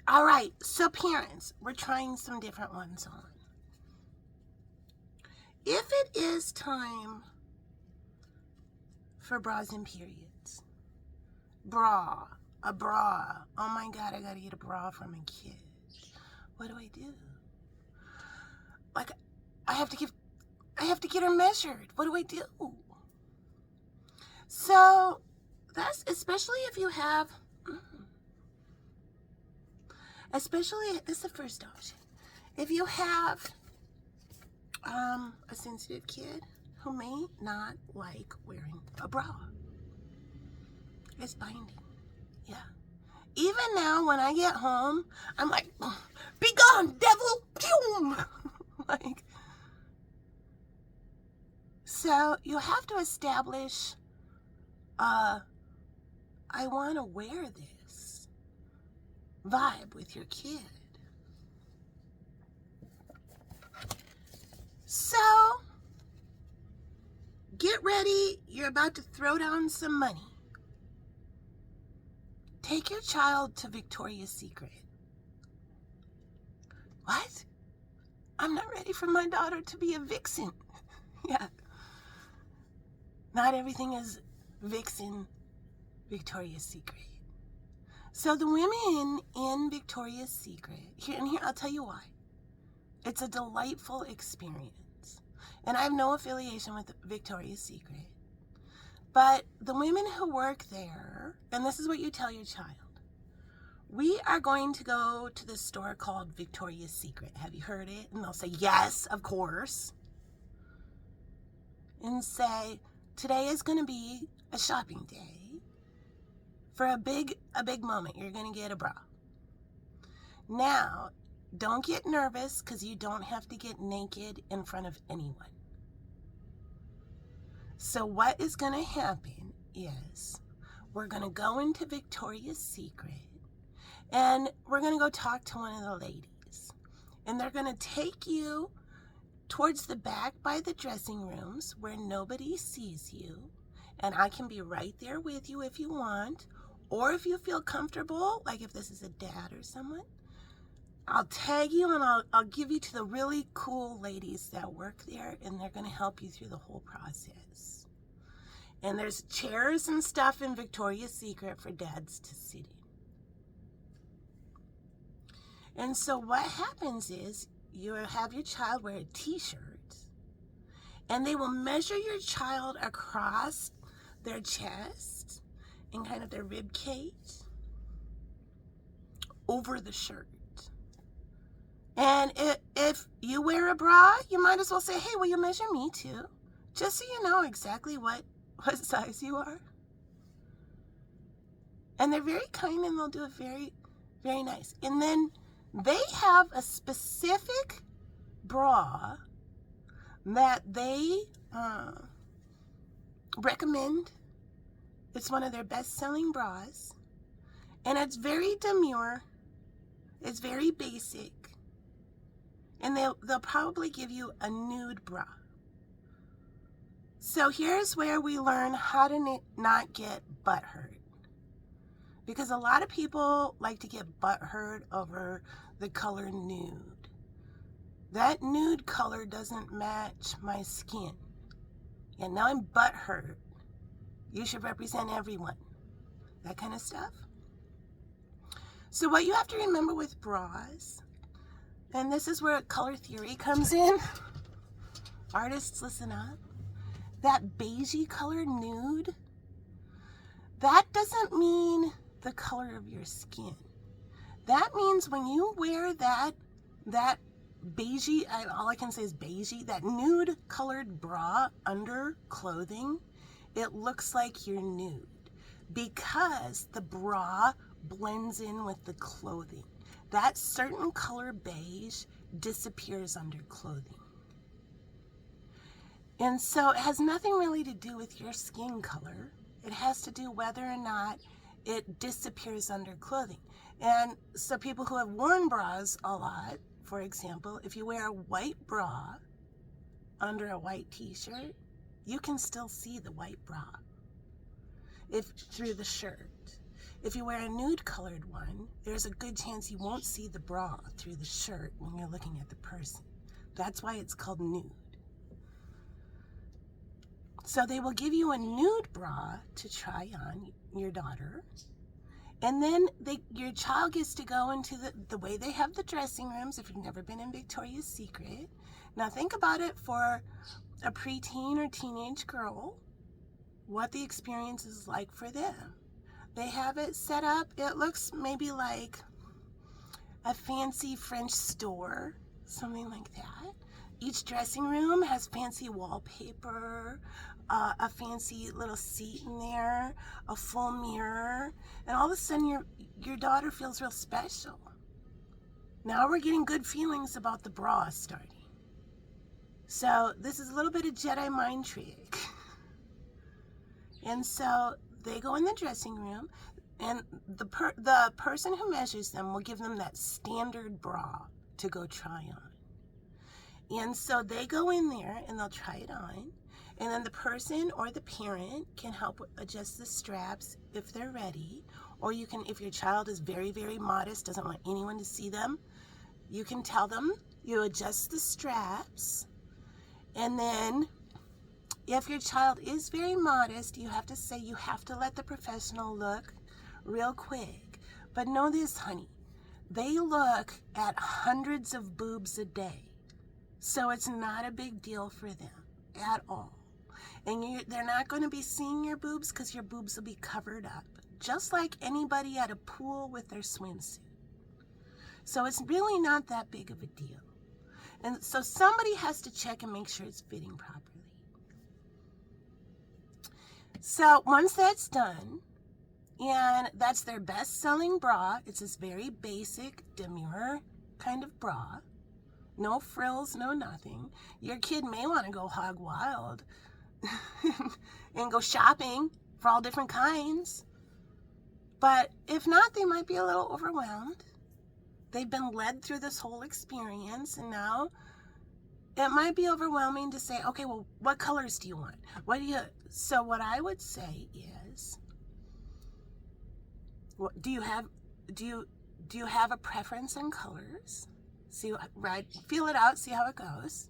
All right, so parents, we're trying some different ones on. If it is time for bras and periods, a bra. Oh my God, I gotta get a bra for my kid. What do I do? Like, I have to get her measured. What do I do? So that's especially if you have, this is the first option. If you have a sensitive kid who may not like wearing a bra. It's binding. Yeah. Even now when I get home, I'm like, be gone, devil! Pew! Like, so you have to establish, I want to wear this vibe with your kid. So, get ready. You're about to throw down some money. Take your child to Victoria's Secret. What? I'm not ready for my daughter to be a vixen. Yeah. Not everything is vixen Victoria's Secret. So the women in Victoria's Secret, here I'll tell you why. It's a delightful experience. And I have no affiliation with Victoria's Secret. But the women who work there, and this is what you tell your child, we are going to go to this store called Victoria's Secret. Have you heard it? And they'll say, yes, of course. And say, today is going to be a shopping day for a big moment. You're going to get a bra. Now, don't get nervous because you don't have to get naked in front of anyone. So what is going to happen is we're going to go into Victoria's Secret and we're going to go talk to one of the ladies. And they're going to take you towards the back by the dressing rooms where nobody sees you. And I can be right there with you if you want. Or if you feel comfortable, like if this is a dad or someone, I'll tag you and I'll give you to the really cool ladies that work there, and they're going to help you through the whole process. And there's chairs and stuff in Victoria's Secret for dads to sit in. And so what happens is you have your child wear a t-shirt, and they will measure your child across their chest and kind of their rib cage over the shirt. And if you wear a bra, you might as well say, hey, will you measure me too? Just so you know exactly what size you are. And they're very kind and they'll do it very, very nice. And then they have a specific bra that they recommend. It's one of their best-selling bras. And it's very demure. It's very basic. And they'll probably give you a nude bra. So here's where we learn how to not get butt hurt. Because a lot of people like to get butt hurt over the color nude. That nude color doesn't match my skin. And now I'm butt hurt. You should represent everyone. That kind of stuff. So what you have to remember with bras, and this is where color theory comes in. Artists, listen up. That beigey color nude, that doesn't mean the color of your skin. That means when you wear that beigey, all I can say is beigey, that nude colored bra under clothing, it looks like you're nude because the bra blends in with the clothing. That certain color beige disappears under clothing. And so it has nothing really to do with your skin color. It has to do whether or not it disappears under clothing. And so people who have worn bras a lot, for example, if you wear a white bra under a white t-shirt, you can still see the white bra through the shirt. If you wear a nude colored one, there's a good chance you won't see the bra through the shirt when you're looking at the person. That's why it's called nude. So they will give you a nude bra to try on your daughter. And then your child gets to go into the way they have the dressing rooms if you've never been in Victoria's Secret. Now think about it for a preteen or teenage girl, what the experience is like for them. They have it set up. It looks maybe like a fancy French store, something like that. Each dressing room has fancy wallpaper, a fancy little seat in there, a full mirror, and all of a sudden your daughter feels real special. Now we're getting good feelings about the bra starting. So this is a little bit of Jedi mind trick. And so they go in the dressing room, and the person who measures them will give them that standard bra to go try on. And so they go in there and they'll try it on, and then the person or the parent can help adjust the straps if they're ready, or you can, if your child is very, very modest, doesn't want anyone to see them, you can tell them, you adjust the straps, and then if your child is very modest, you have to say you have to let the professional look real quick. But know this, honey, they look at hundreds of boobs a day. So it's not a big deal for them at all. And they're not going to be seeing your boobs because your boobs will be covered up, just like anybody at a pool with their swimsuit. So it's really not that big of a deal. And so somebody has to check and make sure it's fitting properly. So once that's done, and that's their best-selling bra, it's this very basic, demure kind of bra. No frills, no nothing. Your kid may want to go hog wild and go shopping for all different kinds. But if not, they might be a little overwhelmed. They've been led through this whole experience, and now it might be overwhelming to say, okay, well, what colors do you want? So what I would say is, do you have a preference on colors? Feel it out, see how it goes.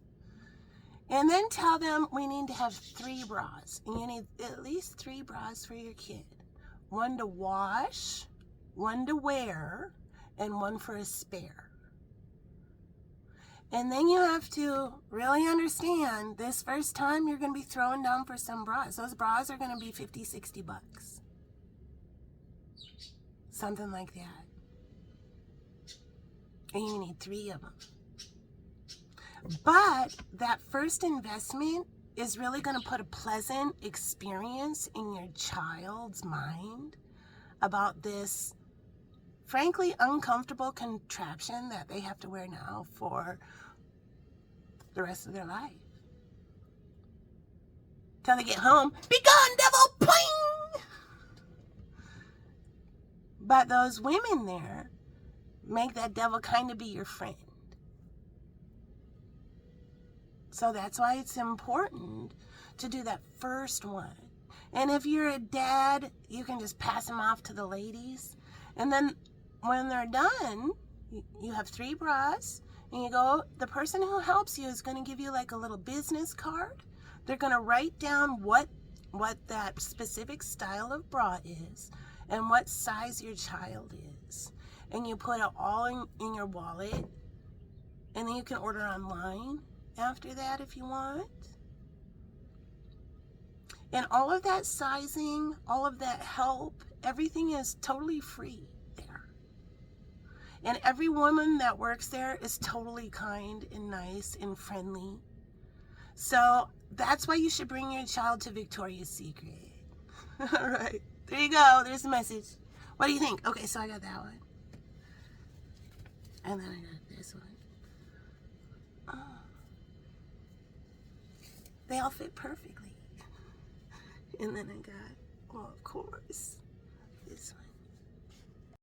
And then tell them we need to have 3 bras. And you need at least 3 bras for your kid. 1 to wash, 1 to wear, and 1 for a spare. And then you have to really understand this first time you're going to be throwing down for some bras. Those bras are going to be $50-$60. Something like that. And you need 3 of them. But that first investment is really going to put a pleasant experience in your child's mind about this, frankly, uncomfortable contraption that they have to wear now for the rest of their life. Till they get home, be gone, devil, poing! But those women there make that devil kind of be your friend. So that's why it's important to do that first one. And if you're a dad, you can just pass them off to the ladies. And then when they're done, you have 3 bras, and you go, the person who helps you is going to give you like a little business card. They're going to write down what that specific style of bra is and what size your child is. And you put it all in your wallet, and then you can order online after that if you want. And all of that sizing, all of that help, everything is totally free there. And every woman that works there is totally kind and nice and friendly. So that's why you should bring your child to Victoria's Secret. All right, there you go. There's the message. What do you think? Okay, so I got that one. And then I got this one. Oh. They all fit perfectly. And then I got, well, of course, this one.